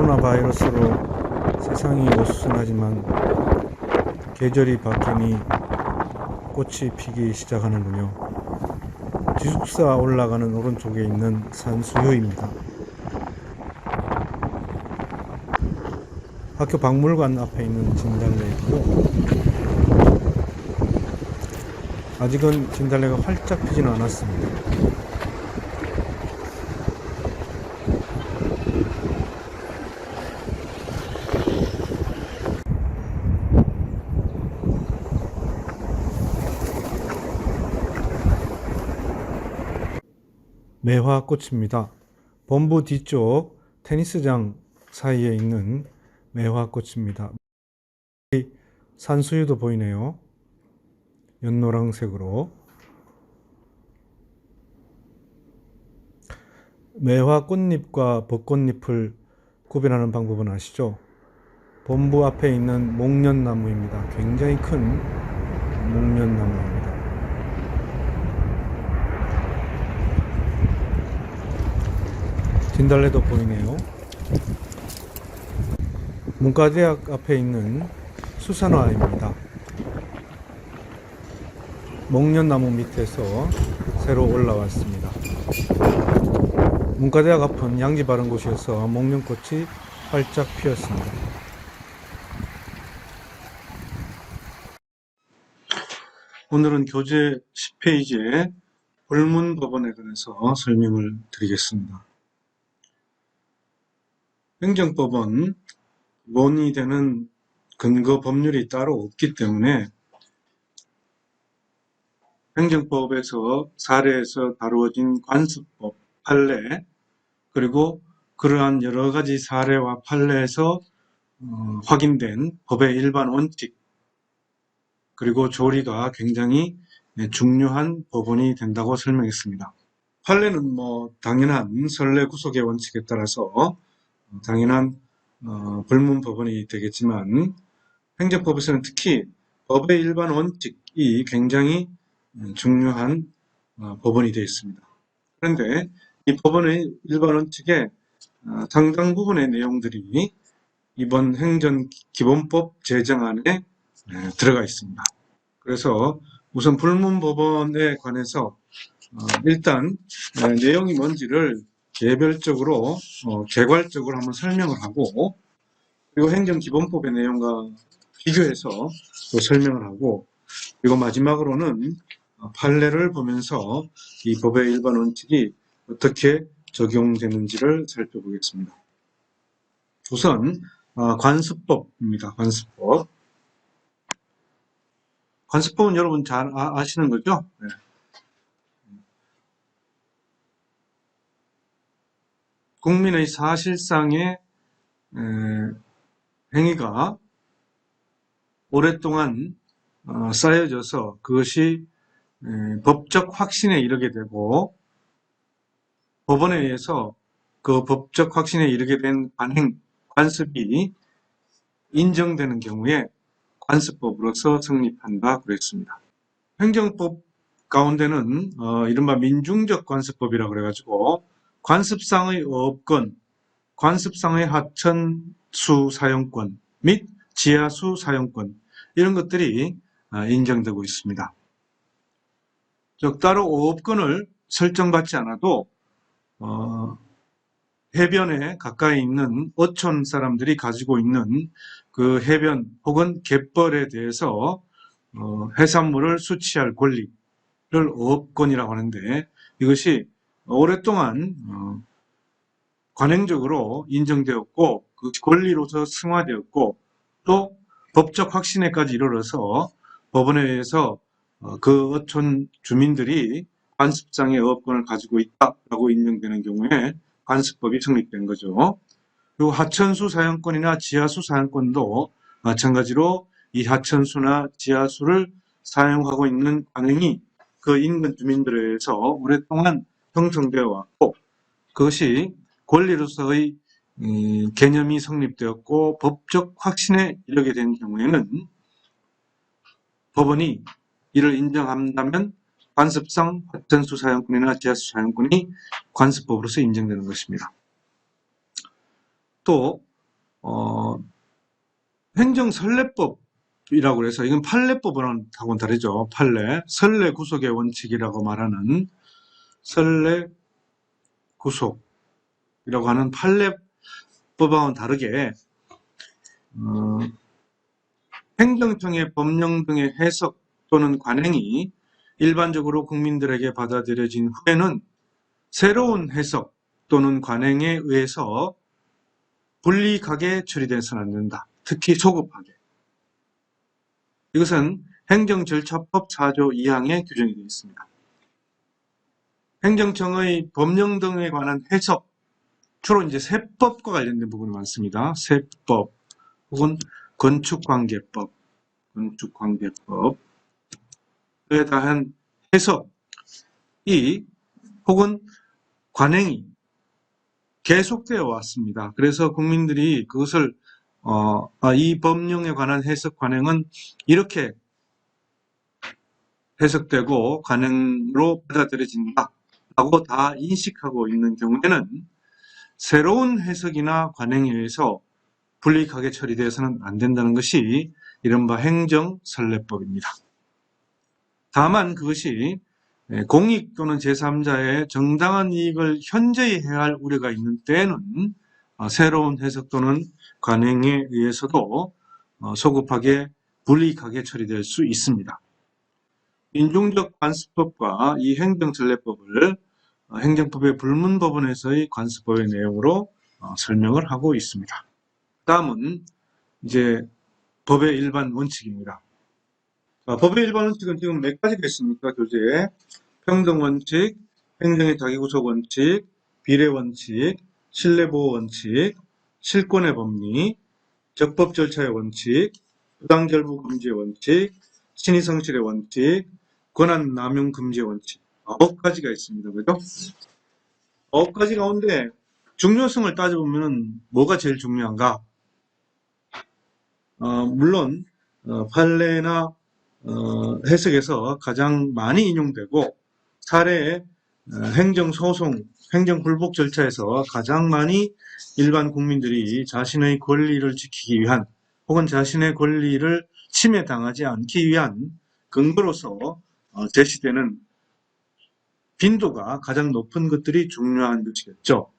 코로나 바이러스로 세상이 어수선하지만 계절이 바뀌니 꽃이 피기 시작하는군요. 기숙사 올라가는 오른쪽에 있는 산수유입니다. 학교 박물관 앞에 있는 진달래이고요. 아직은 진달래가 활짝 피지는 않았습니다. 매화꽃입니다. 본부 뒤쪽 테니스장 사이에 있는 매화꽃입니다. 산수유도 보이네요. 연노랑색으로. 매화 꽃잎과 벚꽃잎을 구별하는 방법은 아시죠? 본부 앞에 있는 목련나무입니다. 굉장히 큰 목련나무입니다. 진달래도 보이네요. 문과대학 앞에 있는 수산화입니다. 목련나무 밑에서 새로 올라왔습니다. 문과대학 앞은 양지 바른 곳이어서 목련꽃이 활짝 피었습니다. 오늘은 교재 10페이지에 불문법원에 관해서 설명을 드리겠습니다. 행정법은 기본이 되는 근거 법률이 따로 없기 때문에 행정법에서 사례에서 다루어진 관습법, 판례, 그리고 그러한 여러 가지 사례와 판례에서 확인된 법의 일반 원칙, 그리고 조리가 굉장히 중요한 법원이 된다고 설명했습니다. 판례는 당연한 선례 구속의 원칙에 따라서 당연한 불문법원이 되겠지만 행정법에서는 특히 법의 일반 원칙이 굉장히 중요한 법원이 되어 있습니다. 그런데 이 법원의 일반 원칙에 상당 부분의 내용들이 이번 행정기본법 제정안에 들어가 있습니다. 그래서 우선 불문법원에 관해서 일단 내용이 뭔지를 개별적으로 개괄적으로 한번 설명을 하고, 그리고 행정기본법의 내용과 비교해서 또 설명을 하고, 그리고 마지막으로는 판례를 보면서 이 법의 일반 원칙이 어떻게 적용되는지를 살펴보겠습니다. 우선 관습법입니다. 관습법은 여러분 잘 아시는 거죠? 네. 국민의 사실상의 행위가 오랫동안 쌓여져서 그것이 법적 확신에 이르게 되고, 법원에 의해서 그 법적 확신에 이르게 된 관습이 인정되는 경우에 관습법으로서 성립한다 그랬습니다. 행정법 가운데는 이른바 민중적 관습법이라고 그래가지고 관습상의 어업권, 관습상의 하천수 사용권 및 지하수 사용권, 이런 것들이 인정되고 있습니다. 즉 따로 어업권을 설정받지 않아도 해변에 가까이 있는 어촌 사람들이 가지고 있는 그 해변 혹은 갯벌에 대해서 해산물을 수취할 권리를 어업권이라고 하는데, 이것이 오랫동안 관행적으로 인정되었고 그 권리로서 승화되었고, 또 법적 확신에까지 이르러서 법원에 의해서 그 어촌 주민들이 관습상의 어업권을 가지고 있다라고 인정되는 경우에 관습법이 성립된 거죠. 그리고 하천수 사용권이나 지하수 사용권도 마찬가지로 이 하천수나 지하수를 사용하고 있는 관행이 그 인근 주민들에 의해서 오랫동안 형성되어 왔고, 그것이 권리로서의 개념이 성립되었고 법적 확신에 이르게 된 경우에는 법원이 이를 인정한다면 관습상 하천수 사용권이나 지하수 사용권이 관습법으로서 인정되는 것입니다. 또 행정선례법이라고 해서 이건 판례법하고는 다르죠. 판례, 선례 구속의 원칙이라고 말하는 선례 구속이라고 하는 판례법하고는 다르게 행정청의 법령 등의 해석 또는 관행이 일반적으로 국민들에게 받아들여진 후에는 새로운 해석 또는 관행에 의해서 불이익하게 처리돼서는 안 된다. 특히 소급하게. 이것은 행정절차법 4조 2항에 규정이 되어 있습니다. 행정청의 법령 등에 관한 해석, 주로 이제 세법과 관련된 부분이 많습니다. 세법 혹은 건축관계법에 대한 해석이 혹은 관행이 계속되어 왔습니다. 그래서 국민들이 그것을 이 법령에 관한 해석 관행은 이렇게 해석되고 관행으로 받아들여진다 라고 다 인식하고 있는 경우에는 새로운 해석이나 관행에 의해서 불이익하게 처리되어서는 안 된다는 것이 이른바 행정선례법입니다. 다만 그것이 공익 또는 제3자의 정당한 이익을 현저히 해할 우려가 있는 때에는 새로운 해석 또는 관행에 의해서도 소급하게 불이익하게 처리될 수 있습니다. 인중적 관습법과 이 행정선례법을 행정법의 불문법원에서의 관습법의 내용으로 설명을 하고 있습니다. 다음은 이제 법의 일반 원칙입니다. 법의 일반 원칙은 지금 몇 가지가 있습니까? 교재에 평등원칙, 행정의 자기구속원칙, 비례원칙, 신뢰보호원칙, 실권의 법리, 적법절차의 원칙, 부당결부금지의 원칙, 친위성실의 원칙, 권한남용금지의 원칙 9가지가 있습니다. 그죠? 9가지 가운데 중요성을 따져보면 뭐가 제일 중요한가? 물론 판례나 해석에서 가장 많이 인용되고 사례의 행정소송, 행정불복 절차에서 가장 많이 일반 국민들이 자신의 권리를 지키기 위한 혹은 자신의 권리를 침해당하지 않기 위한 근거로서 제시되는 빈도가 가장 높은 것들이 중요한 것이겠죠.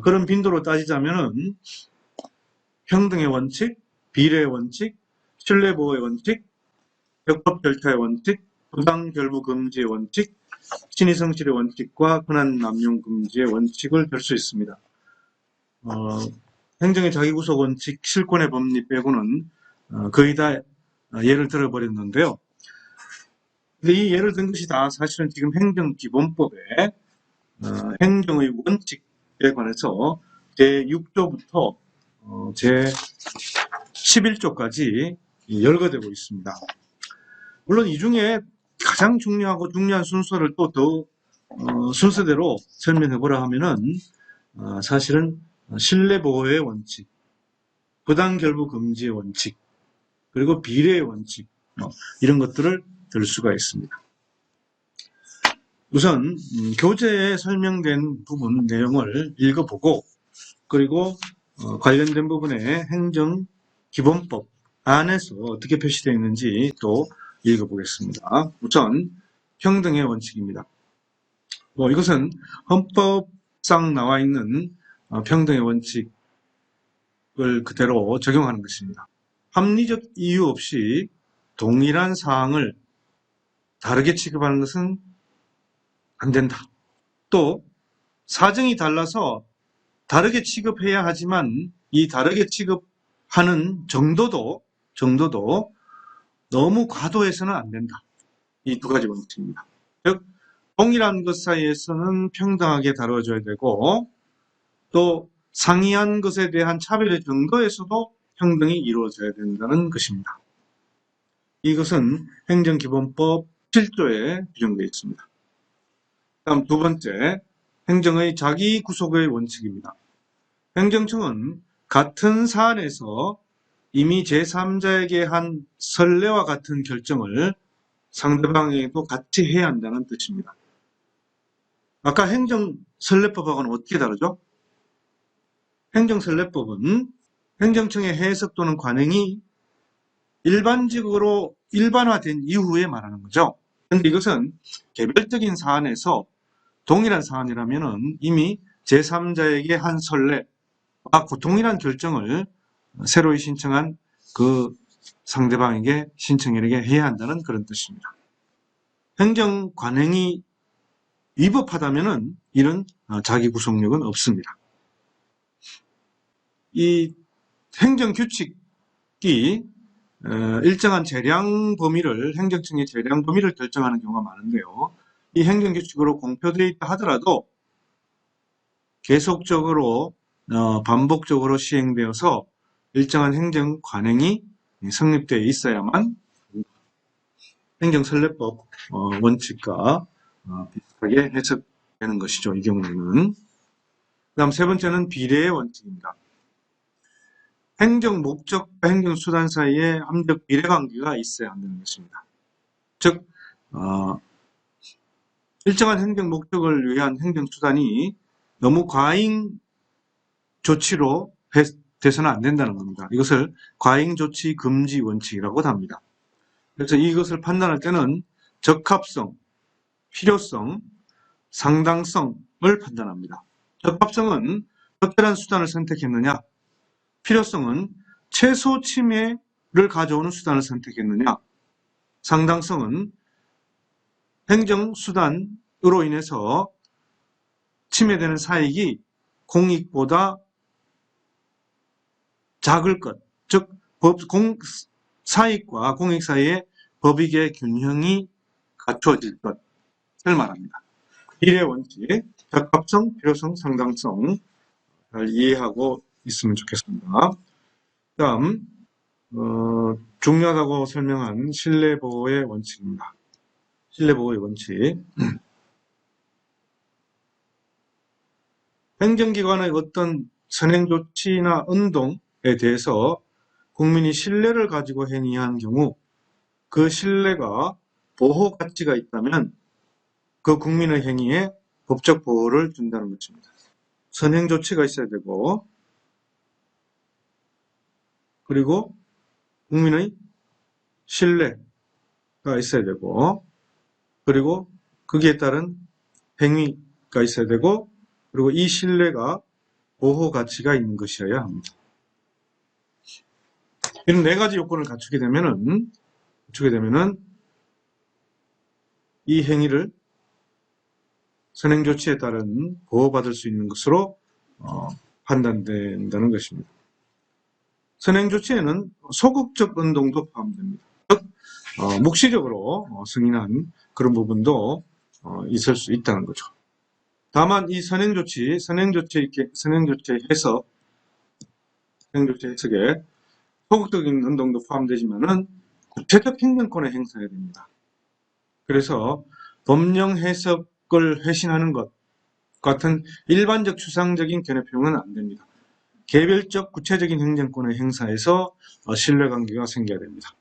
그런 빈도로 따지자면은 평등의 원칙, 비례의 원칙, 신뢰보호의 원칙, 적법절차의 원칙, 부당결부금지의 원칙, 친위성실의 원칙과 권한남용금지의 원칙을 들 수 있습니다. 행정의 자기구속 원칙, 실권의 법리 빼고는 거의 다 예를 들어버렸는데요. 이 예를 든 것이 다 사실은 지금 행정기본법의 행정의 원칙에 관해서 제6조부터 제11조까지 열거되고 있습니다. 물론 이 중에 가장 중요하고 중요한 순서를 또 더 순서대로 설명해 보라 하면은 사실은 신뢰보호의 원칙, 부당결부금지의 원칙, 그리고 비례의 원칙 이런 것들을 들 수가 있습니다. 우선 교재에 설명된 부분 내용을 읽어보고 그리고 관련된 부분의 행정기본법 안에서 어떻게 표시되어 있는지 또 읽어보겠습니다. 우선 평등의 원칙입니다. 이것은 헌법상 나와 있는 평등의 원칙을 그대로 적용하는 것입니다. 합리적 이유 없이 동일한 사항을 다르게 취급하는 것은 안 된다. 또 사정이 달라서 다르게 취급해야 하지만 이 다르게 취급하는 정도도 너무 과도해서는 안 된다. 이 두 가지 원칙입니다. 즉 동일한 것 사이에서는 평등하게 다뤄줘야 되고 또 상이한 것에 대한 차별의 정도에서도 평등이 이루어져야 된다는 것입니다. 이것은 행정기본법 7조에 규정되어 있습니다. 다음 두 번째, 행정의 자기구속의 원칙입니다. 행정청은 같은 사안에서 이미 제3자에게 한 선례와 같은 결정을 상대방에게도 같이 해야 한다는 뜻입니다. 아까 행정선례법하고는 어떻게 다르죠? 행정설례법은 행정청의 해석 또는 관행이 일반적으로 일반화된 이후에 말하는 거죠. 그런데 이것은 개별적인 사안에서 동일한 사안이라면 이미 제3자에게 한 선례와 동일한 결정을 새로이 신청한 그 상대방에게 신청인에게 해야 한다는 그런 뜻입니다. 행정 관행이 위법하다면 이런 자기 구속력은 없습니다. 이 행정 규칙이 일정한 재량 범위를 행정청의 재량 범위를 결정하는 경우가 많은데요. 이 행정 규칙으로 공표되어 있다 하더라도 계속적으로 반복적으로 시행되어서 일정한 행정 관행이 성립되어 있어야만 행정설례법 원칙과 비슷하게 해석되는 것이죠. 이 경우에는. 그 다음 세 번째는 비례의 원칙입니다. 행정 목적과 행정 수단 사이에 함적 비례 관계가 있어야 한다는 것입니다. 즉 일정한 행정 목적을 위한 행정 수단이 너무 과잉 조치로 돼서는 안 된다는 겁니다. 이것을 과잉 조치 금지 원칙이라고 합니다. 그래서 이것을 판단할 때는 적합성, 필요성, 상당성을 판단합니다. 적합성은 적절한 수단을 선택했느냐, 필요성은 최소 침해를 가져오는 수단을 선택했느냐, 상당성은 행정수단으로 인해서 침해되는 사익이 공익보다 작을 것, 즉 사익과 공익 사이에 법익의 균형이 갖춰질 것을 말합니다. 비례 원칙, 적합성, 필요성, 상당성 잘 이해하고 있으면 좋겠습니다. 다음 중요하다고 설명한 신뢰보호의 원칙입니다. 신뢰보호의 원칙. 행정기관의 어떤 선행조치나 운동에 대해서 국민이 신뢰를 가지고 행위한 경우 그 신뢰가 보호 가치가 있다면 그 국민의 행위에 법적 보호를 준다는 것입니다. 선행조치가 있어야 되고 그리고 국민의 신뢰가 있어야 되고 그리고 거기에 따른 행위가 있어야 되고 그리고 이 신뢰가 보호 가치가 있는 것이어야 합니다. 이런 네 가지 요건을 갖추게 되면은 이 행위를 선행조치에 따른 보호받을 수 있는 것으로 판단된다는 것입니다. 선행조치에는 소극적 운동도 포함됩니다. 즉 묵시적으로 승인한 그런 부분도 있을 수 있다는 거죠. 다만 이 선행조치의 해석에 소극적인 운동도 포함되지만은 구체적 행정권의 행사가 됩니다. 그래서 법령 해석을 회신하는 것 같은 일반적 추상적인 견해표현은 안 됩니다. 개별적 구체적인 행정권의 행사에서 신뢰관계가 생겨야 됩니다.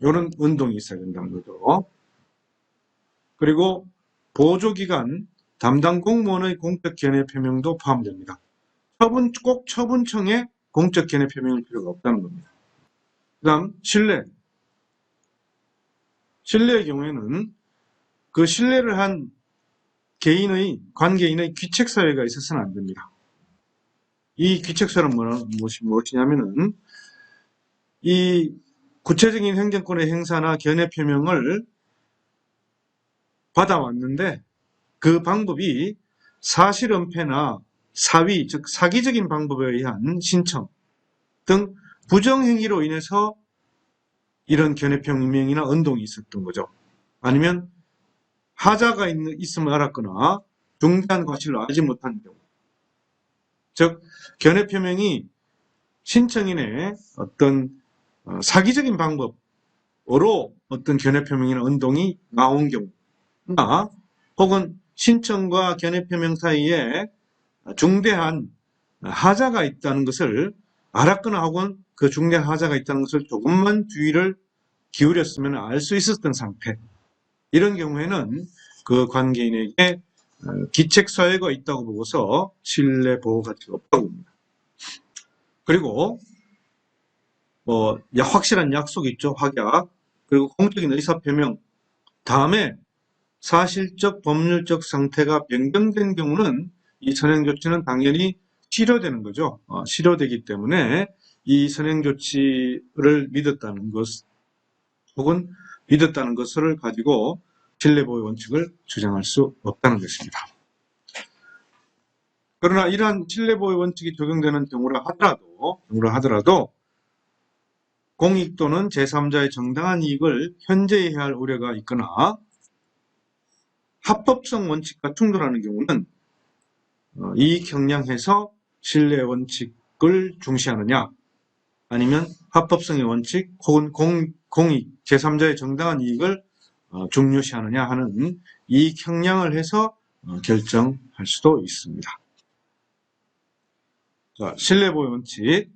이런 운동이 있어야 된다는 거죠. 그리고 보조기관, 담당 공무원의 공적 견해 표명도 포함됩니다. 꼭 처분청에 공적 견해 표명일 필요가 없다는 겁니다. 그 다음 신뢰의 경우에는 그 신뢰를 한 관계인의 귀책사유가 있어서는 안 됩니다. 이 귀책사유는 무엇이냐면은 이 구체적인 행정권의 행사나 견해 표명을 받아왔는데 그 방법이 사실은폐나 사위, 즉 사기적인 방법에 의한 신청 등 부정행위로 인해서 이런 견해 표명이나 운동이 있었던 거죠. 아니면 하자가 있음을 알았거나 중대한 과실을 알지 못한 경우. 즉 견해 표명이 신청인의 어떤 사기적인 방법으로 어떤 견해 표명이나 운동이 나온 경우나 혹은 신청과 견해 표명 사이에 중대한 하자가 있다는 것을 알았거나 혹은 그 중대한 하자가 있다는 것을 조금만 주의를 기울였으면 알 수 있었던 상태. 이런 경우에는 그 관계인에게 기책 사유가 있다고 보고서 신뢰 보호 가치가 없다고 봅니다. 그리고 확실한 약속이 있죠. 확약. 그리고 공적인 의사표명. 다음에 사실적 법률적 상태가 변경된 경우는 이 선행조치는 당연히 실효되는 거죠. 실효되기 때문에 이 선행조치를 믿었다는 것 혹은 믿었다는 것을 가지고 신뢰보호 원칙을 주장할 수 없다는 것입니다. 그러나 이러한 신뢰보호 원칙이 적용되는 경우라 하더라도 공익 또는 제3자의 정당한 이익을 현재해야 할 우려가 있거나 합법성 원칙과 충돌하는 경우는 이익 형량에서 신뢰 원칙을 중시하느냐 아니면 합법성의 원칙 혹은 공익, 제3자의 정당한 이익을 중요시하느냐 하는 이익 형량을 해서 결정할 수도 있습니다. 자, 신뢰보호 원칙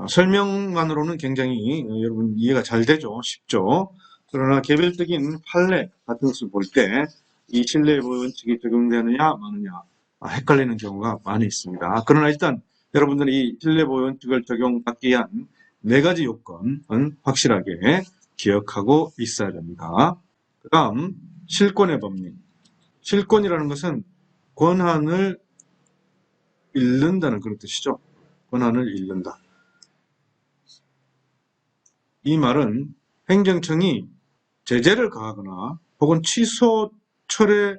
설명만으로는 굉장히 여러분 이해가 잘 되죠. 쉽죠. 그러나 개별적인 판례 같은 것을 볼 때 이 신뢰보호 원칙이 적용되느냐 마느냐 헷갈리는 경우가 많이 있습니다. 그러나 일단 여러분들이 이 신뢰보호 원칙을 적용받기 위한 4가지 요건은 확실하게 기억하고 있어야 됩니다. 그 다음 실권의 법리. 실권이라는 것은 권한을 잃는다는 그런 뜻이죠. 권한을 잃는다. 이 말은 행정청이 제재를 가하거나 혹은 취소, 철회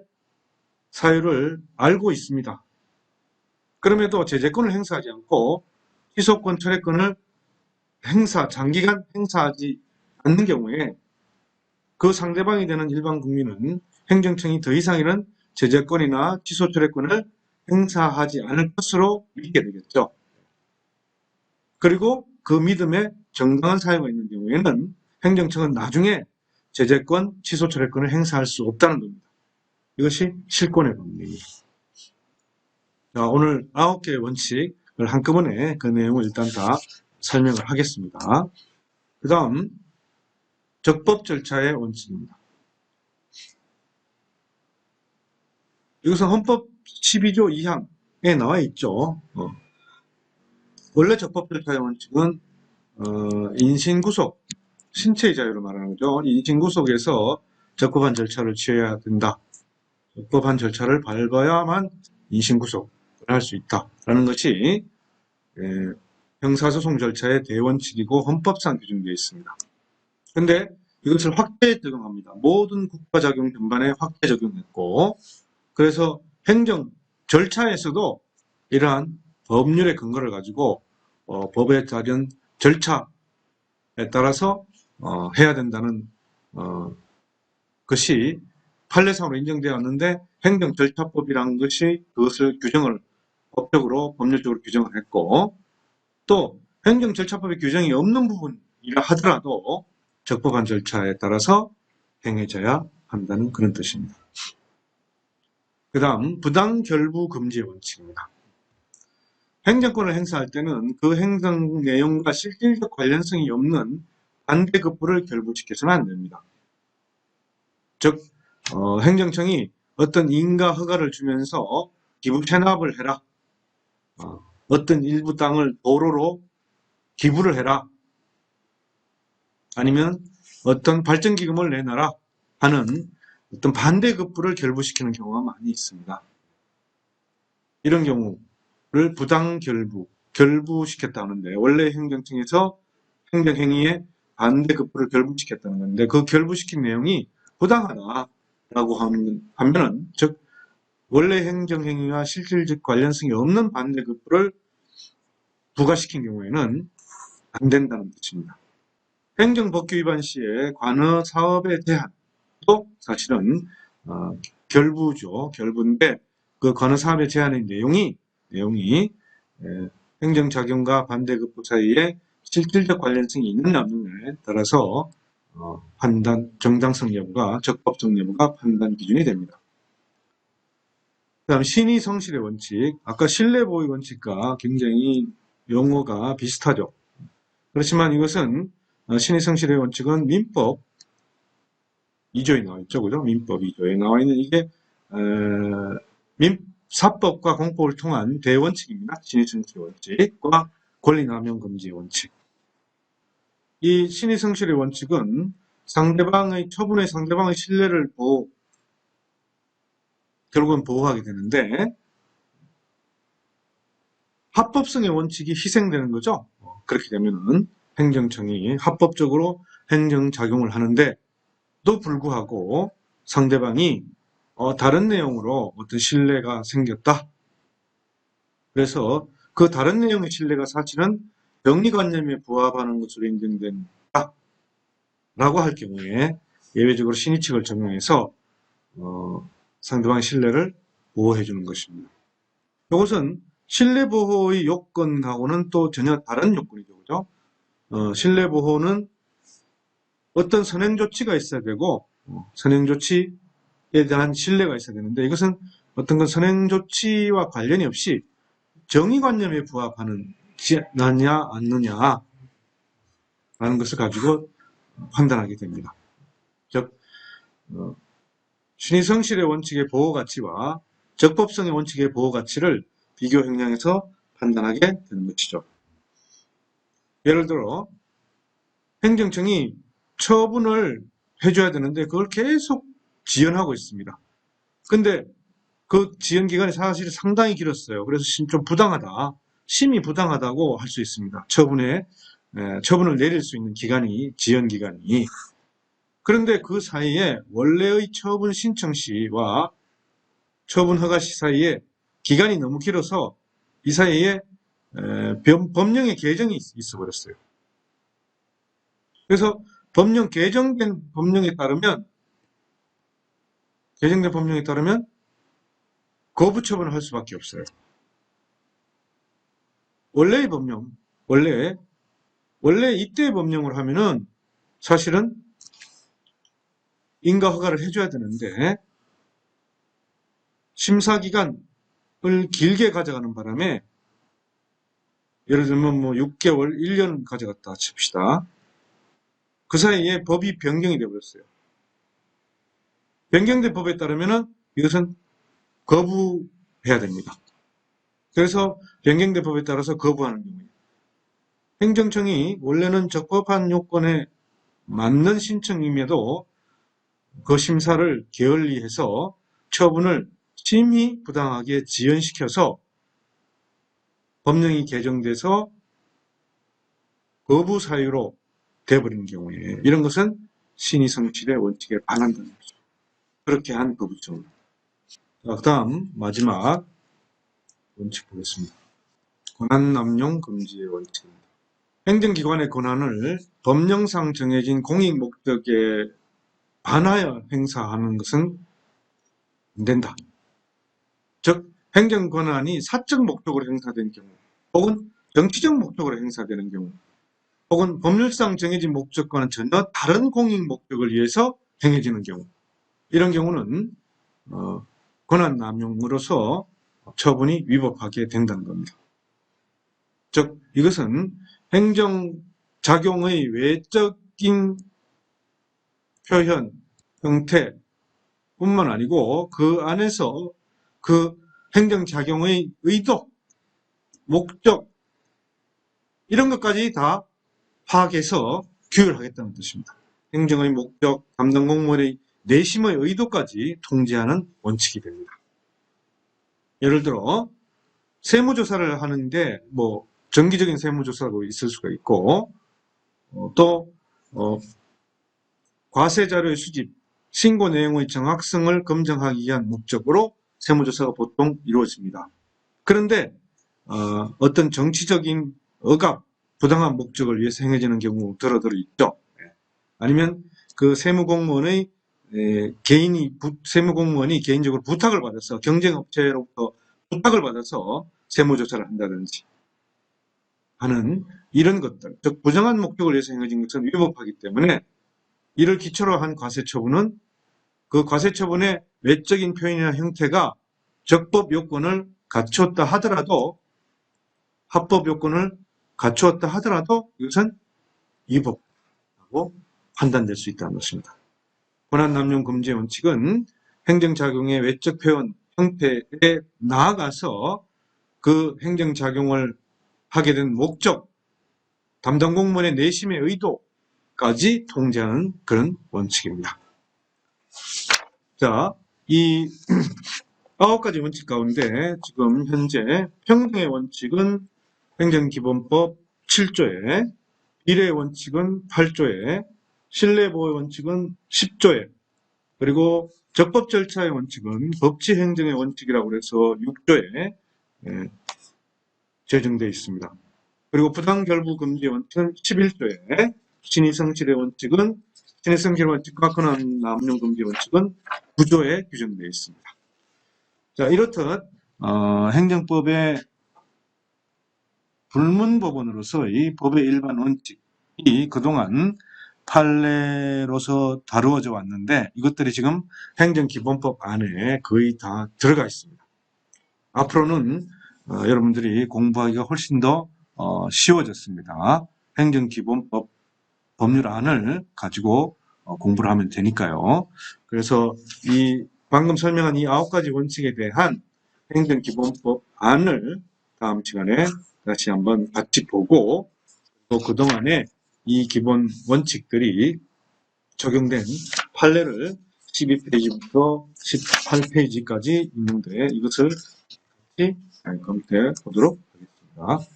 사유를 알고 있습니다. 그럼에도 제재권을 행사하지 않고 취소권, 철회권을 장기간 행사하지 않는 경우에 그 상대방이 되는 일반 국민은 행정청이 더 이상 이런 제재권이나 취소, 철회권을 행사하지 않을 것으로 믿게 되겠죠. 그리고 그 믿음에 정당한 사유가 있는 경우에는 행정청은 나중에 제재권, 취소, 철회권을 행사할 수 없다는 겁니다. 이것이 실권의 법리입니다. 자, 오늘 9개의 원칙을 한꺼번에 그 내용을 일단 다 설명을 하겠습니다. 그 다음 적법 절차의 원칙입니다. 이것은 헌법 12조 2항에 나와 있죠. 원래 적법 절차의 원칙은 인신구속, 신체의 자유를 말하는 거죠. 인신구속에서 적법한 절차를 취해야 된다. 적법한 절차를 밟아야만 인신구속을 할 수 있다라는 것이 형사소송 절차의 대원칙이고 헌법상 규정되어 있습니다. 그런데 이것을 확대 적용합니다. 모든 국가작용 전반에 확대 적용했고, 그래서 행정 절차에서도 이러한 법률의 근거를 가지고 법에 따른 절차에 따라서 해야 된다는 것이 판례상으로 인정되었는데 행정절차법이라는 것이 그것을 법적으로 법률적으로 규정을 했고, 또 행정절차법의 규정이 없는 부분이라 하더라도 적법한 절차에 따라서 행해져야 한다는 그런 뜻입니다. 그 다음 부당결부 금지 원칙입니다. 행정권을 행사할 때는 그 행정 내용과 실질적 관련성이 없는 반대급부를 결부시켜서는 안 됩니다. 즉 행정청이 어떤 인가 허가를 주면서 기부 체납을 해라, 어떤 일부 땅을 도로로 기부를 해라, 아니면 어떤 발전기금을 내놔라 하는 어떤 반대급부를 결부시키는 경우가 많이 있습니다. 이런 경우를 결부시켰다 하는데, 원래 행정청에서 행정행위에 반대급부를 결부시켰다는 건데, 그 결부시킨 내용이 부당하다라고 하면은, 즉 원래 행정행위와 실질적 관련성이 없는 반대급부를 부과시킨 경우에는 안 된다는 뜻입니다. 행정법규 위반 시에 관여 사업의 제한도 사실은 결부죠. 결부인데 그 관여 사업의 제한의 내용이 행정작용과 반대급부 사이에 실질적 관련성이 있느냐 없느냐에 따라서 정당성 여부가, 적법성 여부가 판단 기준이 됩니다. 그 다음 신의 성실의 원칙, 아까 신뢰보호 원칙과 굉장히 용어가 비슷하죠. 그렇지만 이것은 신의 성실의 원칙은 민법 2조에 나와 있죠. 그죠? 민법 2조에 나와 있는 이게 사법과 공법을 통한 대원칙입니다. 신의 성실의 원칙과 권리남용 금지의 원칙. 이 신의성실의 원칙은 처분의 상대방의 신뢰를 결국은 보호하게 되는데, 합법성의 원칙이 희생되는 거죠. 그렇게 되면은 행정청이 합법적으로 행정작용을 하는데, 또 불구하고 상대방이 다른 내용으로 어떤 신뢰가 생겼다. 그래서 그 다른 내용의 신뢰가 사실은 영리관념에 부합하는 것으로 인정된다. 라고 할 경우에 예외적으로 신의칙을 적용해서 상대방의 신뢰를 보호해 주는 것입니다. 이것은 신뢰 보호의 요건하고는 또 전혀 다른 요건이죠. 그죠? 신뢰 보호는 어떤 선행 조치가 있어야 되고, 선행 조치에 대한 신뢰가 있어야 되는데, 이것은 어떤 건 선행 조치와 관련이 없이 정의관념에 부합하느냐 않느냐 라는 것을 가지고 판단하게 됩니다. 즉, 신의성실의 원칙의 보호가치와 적법성의 원칙의 보호가치를 비교 형량에서 판단하게 되는 것이죠. 예를 들어 행정청이 처분을 해줘야 되는데 그걸 계속 지연하고 있습니다. 근데 그 지연 기간이 사실 상당히 길었어요. 그래서 좀 부당하다, 심히 부당하다고 할 수 있습니다. 처분을 내릴 수 있는 지연 기간이. 그런데 그 사이에 원래의 처분 신청 시와 처분 허가 시 사이에 기간이 너무 길어서 이 사이에 법령의 개정이 있어 버렸어요. 그래서 개정된 법령에 따르면 거부 처분을 할 수밖에 없어요. 원래 이때의 법령을 하면은 사실은 인가 허가를 해줘야 되는데 심사 기간을 길게 가져가는 바람에 예를 들면 6개월, 1년 가져갔다 칩시다. 그 사이에 법이 변경이 되어버렸어요. 변경된 법에 따르면은 이것은 거부해야 됩니다. 그래서 변경된 법에 따라서 거부하는 경우에 행정청이 원래는 적법한 요건에 맞는 신청임에도 그 심사를 게을리해서 처분을 심히 부당하게 지연시켜서 법령이 개정돼서 거부 사유로 돼버리는 경우에 이런 것은 신의성실의 원칙에 반한다는 거죠. 그렇게 한 거부처분. 그 다음 마지막 원칙 보겠습니다. 권한남용 금지의 원칙입니다. 행정기관의 권한을 법령상 정해진 공익 목적에 반하여 행사하는 것은 안 된다. 즉 행정권한이 사적 목적으로 행사된 경우, 혹은 정치적 목적으로 행사되는 경우, 혹은 법률상 정해진 목적과는 전혀 다른 공익 목적을 위해서 행해지는 경우, 이런 경우는 권한남용으로서 처분이 위법하게 된다는 겁니다. 즉 이것은 행정작용의 외적인 표현, 형태뿐만 아니고 그 안에서 그 행정작용의 의도, 목적 이런 것까지 다 파악해서 규율하겠다는 뜻입니다. 행정의 목적, 담당 공무원의 내심의 의도까지 통제하는 원칙이 됩니다. 예를 들어 세무조사를 하는데 정기적인 세무조사도 있을 수가 있고 또 과세자료의 수집, 신고 내용의 정확성을 검증하기 위한 목적으로 세무조사가 보통 이루어집니다. 그런데 어떤 정치적인 억압, 부당한 목적을 위해서 행해지는 경우 더러더러 있죠. 아니면 그 세무공무원이 개인적으로 부탁을 받아서 경쟁업체로부터 부탁을 받아서 세무조사를 한다든지 하는 이런 것들, 즉 부정한 목적을 위해서 행해진 것은 위법하기 때문에 이를 기초로 한 과세처분은 그 과세처분의 외적인 표현이나 형태가 적법 요건을 갖추었다 하더라도, 합법 요건을 갖추었다 하더라도 이것은 위법하고 판단될 수 있다는 것입니다. 권한남용 금지의 원칙은 행정작용의 외적 표현, 형태에 나아가서 그 행정작용을 하게 된 목적, 담당 공무원의 내심의 의도까지 통제하는 그런 원칙입니다. 자, 이 9가지 원칙 가운데 지금 현재 평등의 원칙은 행정기본법 7조에, 비례의 원칙은 8조에, 신뢰보호의 원칙은 10조에, 그리고 적법 절차의 원칙은 법치행정의 원칙이라고 해서 6조에 제정되어 있습니다. 그리고 부당결부금지의 원칙은 11조에, 신의성실의 원칙은, 신의성실 원칙과 권한남용금지 원칙은 9조에 규정되어 있습니다. 자, 이렇듯 행정법의 불문법원으로서의 법의 일반 원칙이 그동안 판례로서 다루어져 왔는데 이것들이 지금 행정기본법 안에 거의 다 들어가 있습니다. 앞으로는 여러분들이 공부하기가 훨씬 더 쉬워졌습니다. 행정기본법 법률안을 가지고 공부를 하면 되니까요. 그래서 이 방금 설명한 이 9가지 원칙에 대한 행정기본법 안을 다음 시간에 다시 한번 같이 보고 또 그동안에 이 기본 원칙들이 적용된 판례를 12페이지부터 18페이지까지 있는데 이것을 같이 검토해 보도록 하겠습니다.